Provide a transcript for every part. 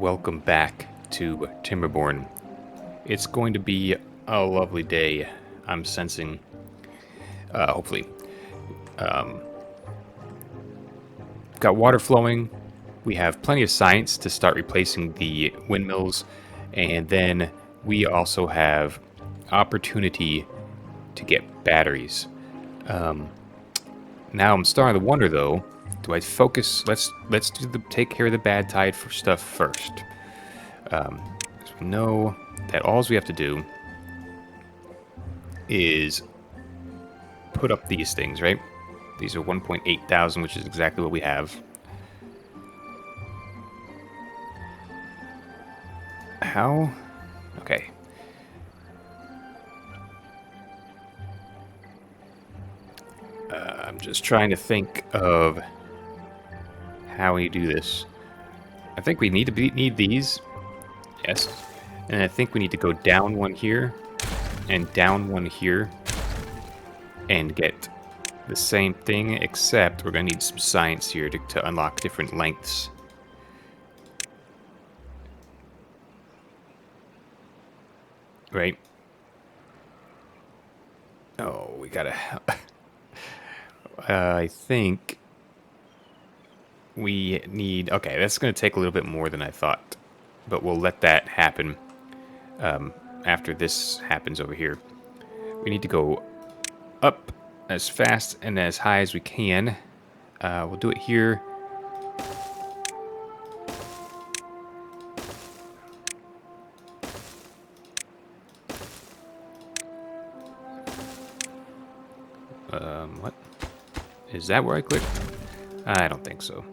welcome back to Timberborn. It's going to be a lovely day, I'm sensing. Hopefully. Got water flowing. We have plenty of science to start replacing the windmills. And then we also have opportunity to get batteries. Now I'm starting to wonder, though, do I focus? Let's take care of the bad tide for stuff first. 'Cause we know that all we have to do is put up these things, right? These are 1.8 thousand, which is exactly what we have. How? Okay. I'm just trying to think of how we do this. I think we need these. Yes. And I think we need to go down one here and down one here and get the same thing, except we're going to need some science here to unlock different lengths. Right? Oh, we gotta... I think we need... Okay, that's going to take a little bit more than I thought. But we'll let that happen after this happens over here. We need to go up as fast and as high as we can. We'll do it here. What? Is that where I clicked? I don't think so.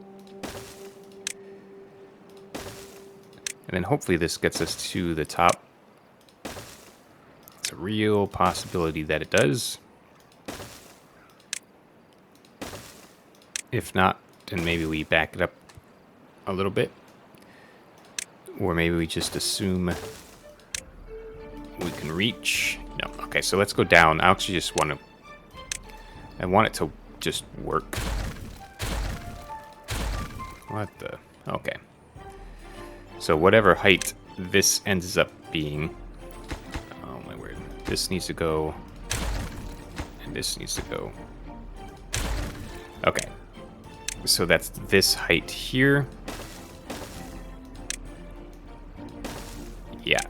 And then hopefully this gets us to the top. It's a real possibility that it does. If not, then maybe we back it up a little bit. Or maybe we just assume we can reach. No. Okay, so let's go down. I actually just want to... I want it to just work. What the... Okay. So whatever height this ends up being... Oh my word. This needs to go... And this needs to go... Okay. So that's this height here. Yeah.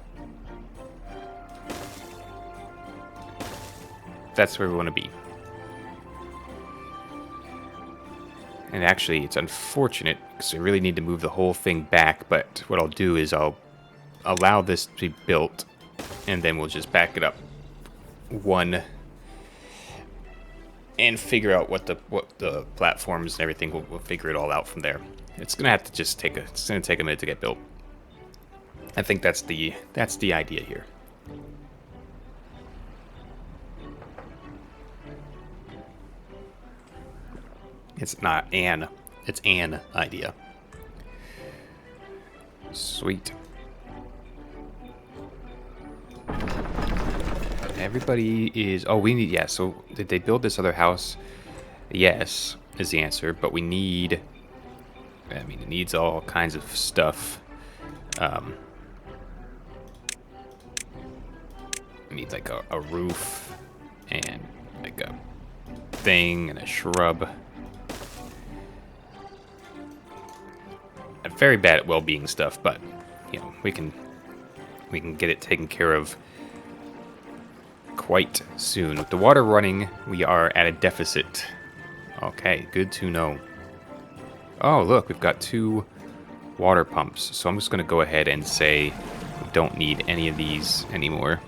That's where we want to be. And actually, it's unfortunate, because I really need to move the whole thing back, but what I'll do is I'll allow this to be built, and then we'll just back it up one, and figure out what the platforms and everything, we'll figure it all out from there. It's gonna have to just take a minute to get built. I think that's the idea here. It's not an, it's an idea. Sweet. Everybody is... Oh, we need... Yeah, so did they build this other house? Yes, is the answer. But we need... I mean, it needs all kinds of stuff. We need like a roof and like a thing and a shrub. I'm very bad at well-being stuff, but you know, we can get it taken care of quite soon. With the water running, we are at a deficit. Okay, good to know. Oh, look, we've got 2 water pumps. So I'm just going to go ahead and say we don't need any of these anymore.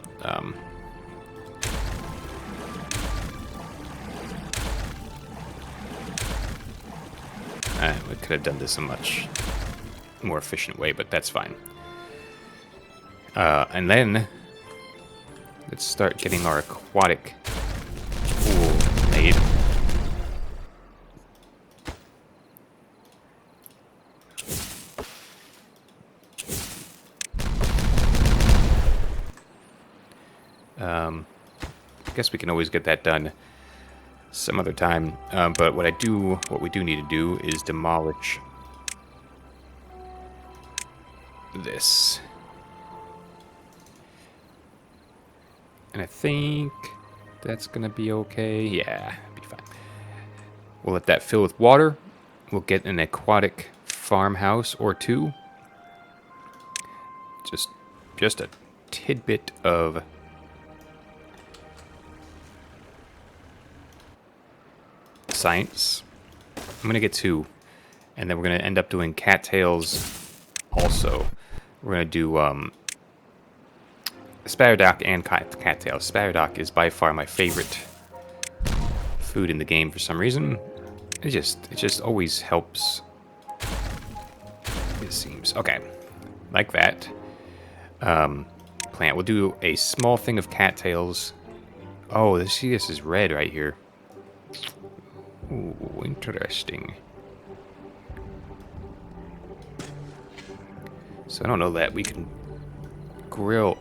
We could have done this a much more efficient way, but that's fine. And then let's start getting our aquatic pool made. I guess we can always get that done some other time. But what we do need to do is demolish this. And I think that's going to be okay. Yeah, be fine. We'll let that fill with water. We'll get an aquatic farmhouse or two. Just a tidbit of science. I'm going to get two. And then we're going to end up doing cattails also. We're going to do Asparadoc and cattails. Asparadoc is by far my favorite food in the game for some reason. It just always helps. It seems. Okay. Like that. Plant. We'll do a small thing of cattails. Oh, see, this is red right here. Ooh, interesting. So I don't know that we can grill.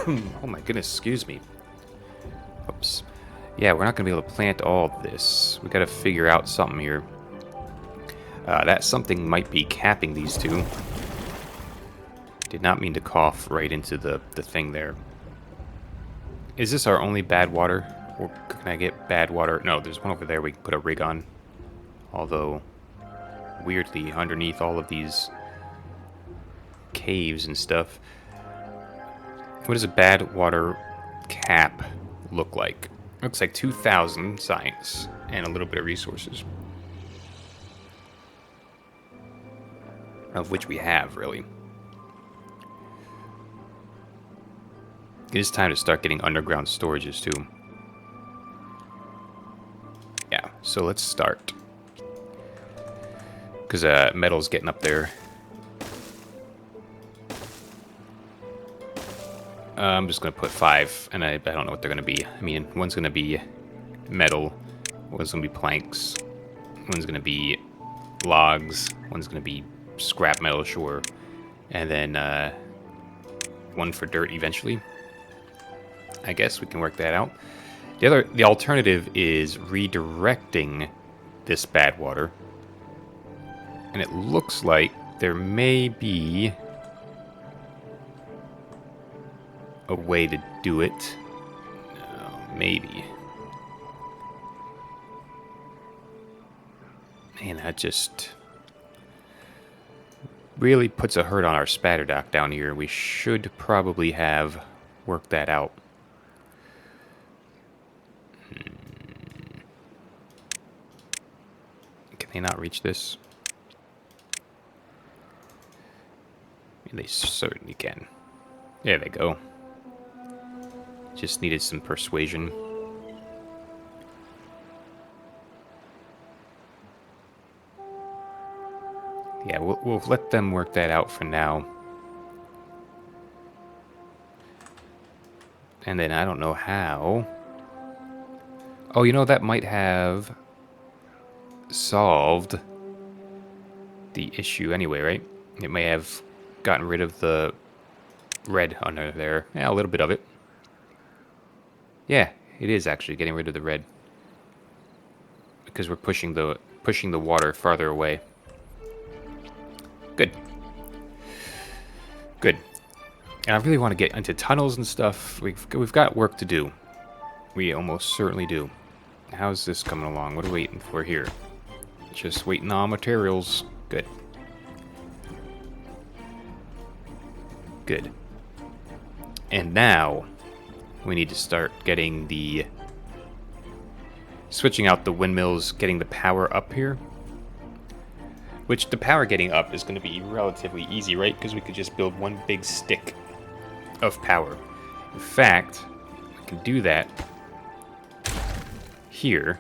Oh my goodness, excuse me. Oops. Yeah, we're not going to be able to plant all this. We got to figure out something here. That something might be capping these two. Did not mean to cough right into the thing there. Is this our only bad water? Or can I get bad water? No, there's one over there we can put a rig on. Although, weirdly, underneath all of these caves and stuff. What does a bad water cap look like? Looks like 2,000 science and a little bit of resources. Of which we have, really. It is time to start getting underground storages, too. Yeah, so let's start. Because metal's getting up there. I'm just going to put 5, and I don't know what they're going to be. I mean, one's going to be metal, one's going to be planks, one's going to be logs, one's going to be scrap metal, sure, and then one for dirt eventually. I guess we can work that out. The alternative is redirecting this bad water, and it looks like there may be a way to do it. Maybe. Man, that just really puts a hurt on our Spatterdock down here. We should probably have worked that out. Can they not reach this? They certainly can. There they go. Just needed some persuasion. Yeah, we'll let them work that out for now. And then I don't know how. Oh, you know, that might have solved the issue anyway, right? It may have gotten rid of the red under there. Yeah, a little bit of it. Yeah, it is actually getting rid of the red. Because we're pushing the water farther away. Good. Good. And I really want to get into tunnels and stuff. We've got work to do. We almost certainly do. How's this coming along? What are we waiting for here? Just waiting on materials. Good. Good. And now we need to start getting the switching out the windmills, getting the power up here. Which the power getting up is going to be relatively easy, right? Because we could just build one big stick of power. In fact, we can do that here.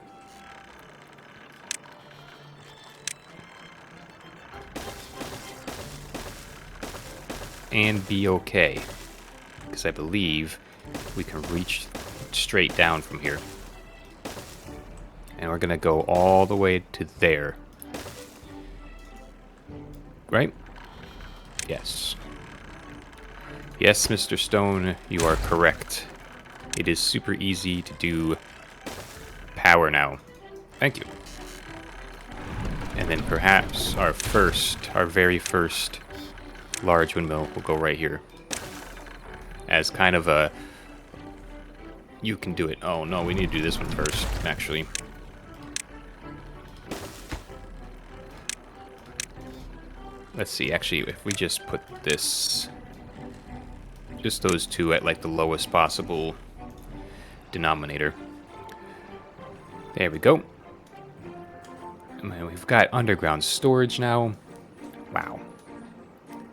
And be okay. Because I believe we can reach straight down from here. And we're going to go all the way to there. Right? Yes. Yes, Mr. Stone, you are correct. It is super easy to do power now. Thank you. And then perhaps our very first large windmill will go right here. As kind of a... You can do it. Oh, no, we need to do this one first, actually. Let's see, actually, if we just put this... Just those two at, like, the lowest possible denominator. There we go. And we've got underground storage now. Wow.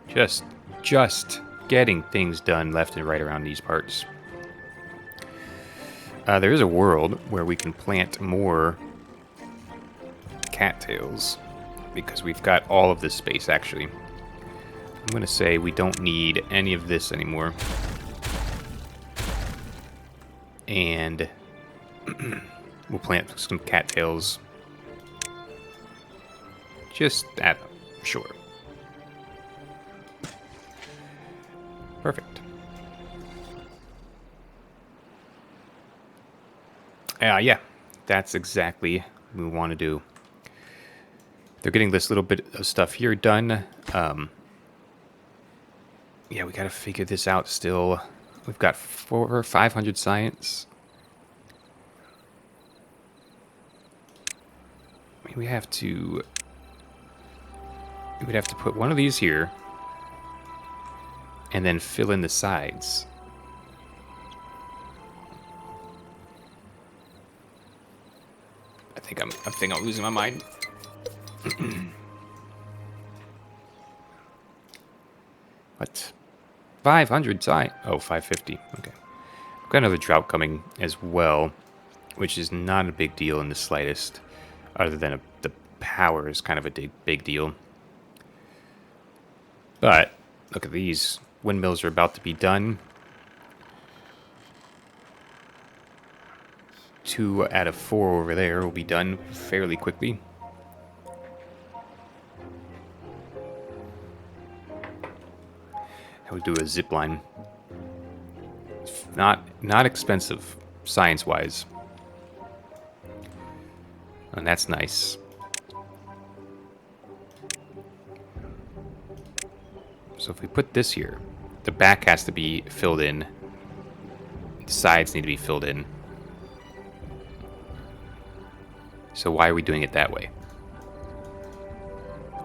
Just getting things done left and right around these parts. There is a world where we can plant more cattails because we've got all of this space, actually. I'm going to say we don't need any of this anymore. And we'll plant some cattails. Just at shore. Perfect. Yeah, that's exactly what we want to do. They're getting this little bit of stuff here done. Yeah, we got to figure this out still. We've got 400 or 500 science. I mean, we would have to put one of these here and then fill in the sides. I think I'm losing my mind. What? 500 science? Oh, 550. Okay. We've got another drought coming as well, which is not a big deal in the slightest, other than the power is kind of a big deal. But look at these. Windmills are about to be done. 2 out of 4 over there will be done fairly quickly. I would do a zip line. Not expensive, science-wise. And that's nice. So if we put this here, the back has to be filled in. The sides need to be filled in. So why are we doing it that way?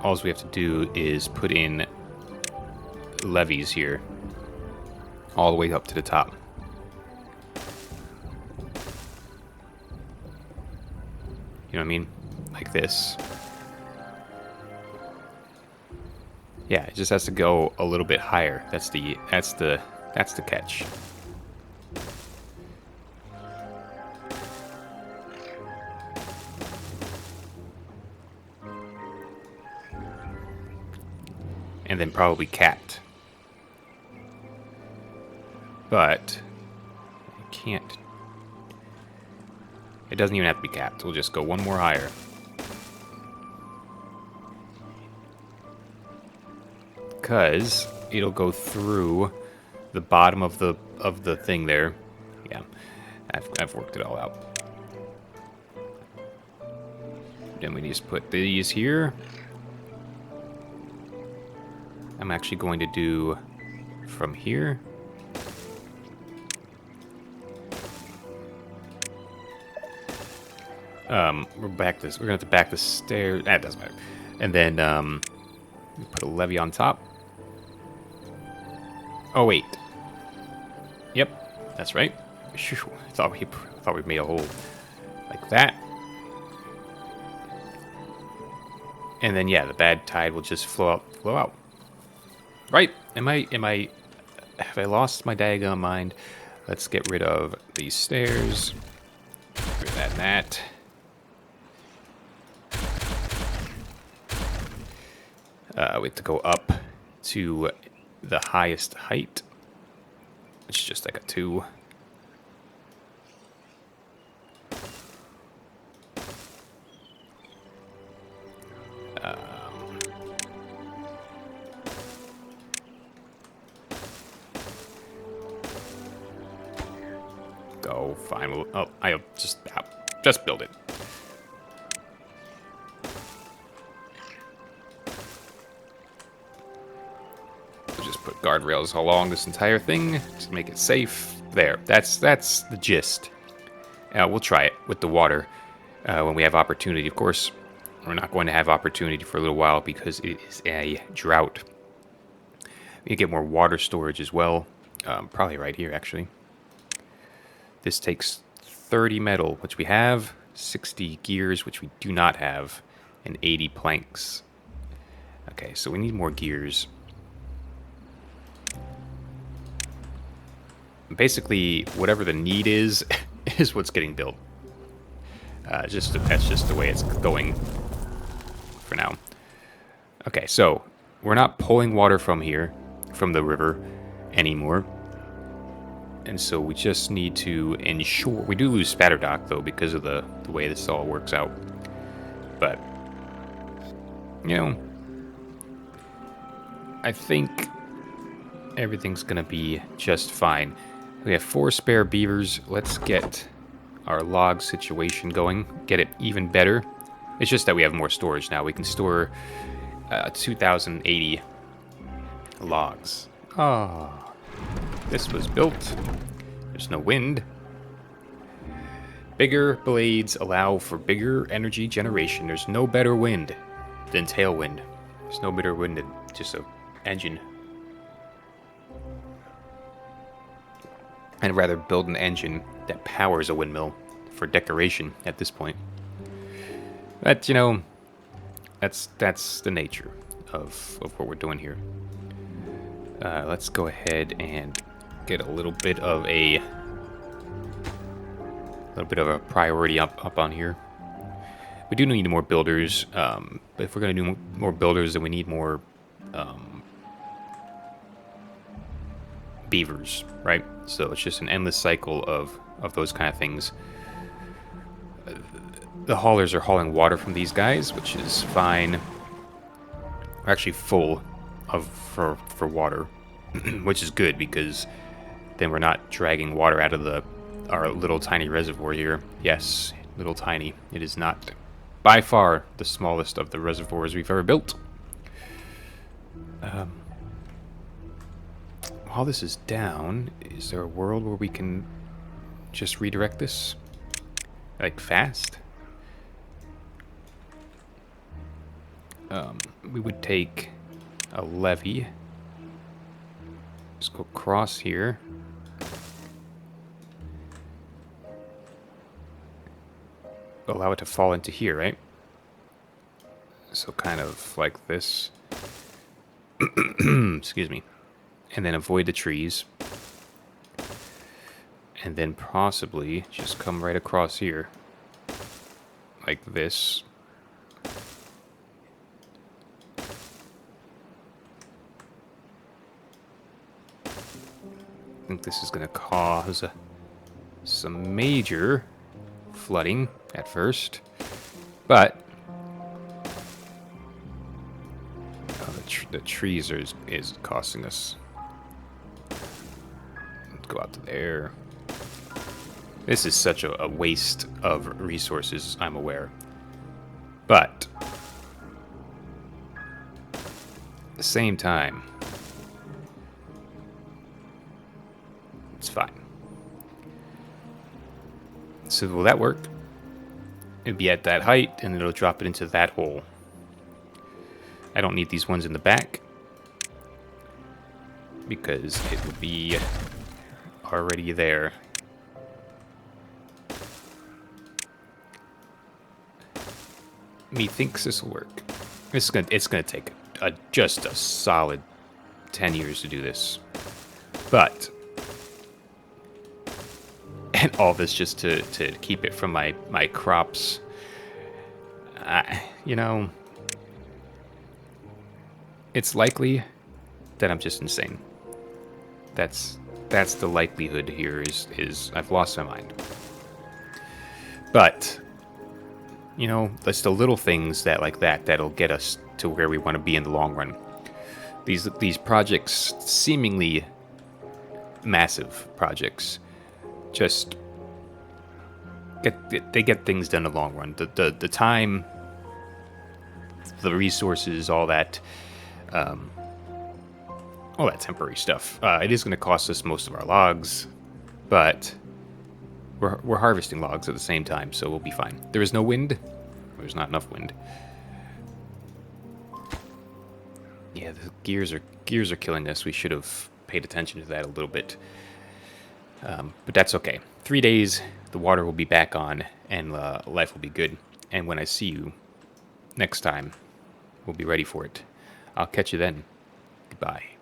All we have to do is put in levees here, all the way up to the top. You know what I mean? Like this. Yeah, it just has to go a little bit higher. That's the catch. And then probably capped. But I can't. It doesn't even have to be capped. We'll just go one more higher. Because it'll go through the bottom of the thing there. Yeah, I've worked it all out. Then we just put these here. I'm actually going to do from here. We're gonna have to back the stairs. That doesn't matter. And then put a levee on top. Oh wait. Yep, that's right. Phew, I thought we made a hole like that. And then yeah, the bad tide will just flow out. Right? Have I lost my daggone mind? Let's get rid of these stairs. Get rid of that and that. We have to go up to the highest height, which is just like a 2. Go fine. Oh, I'll just build it. just put guardrails along this entire thing to make it safe. There, that's the gist. We'll try it with the water when we have opportunity. Of course, we're not going to have opportunity for a little while because it is a drought. We can get more water storage as well. Probably right here, actually. This takes 30 metal, which we have, 60 gears, which we do not have, and 80 planks. Okay, so we need more gears. Basically, whatever the need is, is what's getting built. That's just the way it's going for now. Okay, so we're not pulling water from here, from the river, anymore. And so we just need to ensure... We do lose Spatterdock, though, because of the way this all works out. But, you know, I think everything's going to be just fine. We have 4 spare beavers. Let's get our log situation going. Get it even better. It's just that we have more storage now. We can store 2,080 logs. Oh, this was built. There's no wind. Bigger blades allow for bigger energy generation. There's no better wind than tailwind. There's no better wind than just an engine. I'd rather build an engine that powers a windmill for decoration at this point. But, you know, that's the nature of what we're doing here. Let's go ahead and get a little bit of a priority up on here. We do need more builders. But if we're going to do more builders, then we need more beavers, right? So it's just an endless cycle of those kind of things. The haulers are hauling water from these guys, which is fine. We're actually full for water, which is good because then we're not dragging water out of our little tiny reservoir here. Yes, little tiny. It is not by far the smallest of the reservoirs we've ever built. While this is down, is there a world where we can just redirect this? Like, fast? We would take a levee. Just go across here. Allow it to fall into here, right? So kind of like this. Excuse me. And then avoid the trees. And then possibly just come right across here. Like this. I think this is going to cause some major flooding at first. But the trees is costing us. Let's go out to there. This is such a waste of resources, I'm aware. But at the same time, it's fine. So will that work? It'd be at that height, and it'll drop it into that hole. I don't need these ones in the back, because it would be already there. Methinks this will work. It's gonna take just a solid 10 years to do this, but and all this just to keep it from my crops. You know, it's likely that I'm just insane. That's the likelihood here is I've lost my mind. But you know, it's the little things that'll get us to where we want to be in the long run. These projects, seemingly massive projects, just get things done in the long run. The time, the resources, all that, all that temporary stuff. It is going to cost us most of our logs, but we're harvesting logs at the same time, so we'll be fine. There is no wind. There's not enough wind. Yeah, the gears are killing us. We should have paid attention to that a little bit. But that's okay. 3 days, the water will be back on, and life will be good. And when I see you next time, we'll be ready for it. I'll catch you then. Goodbye.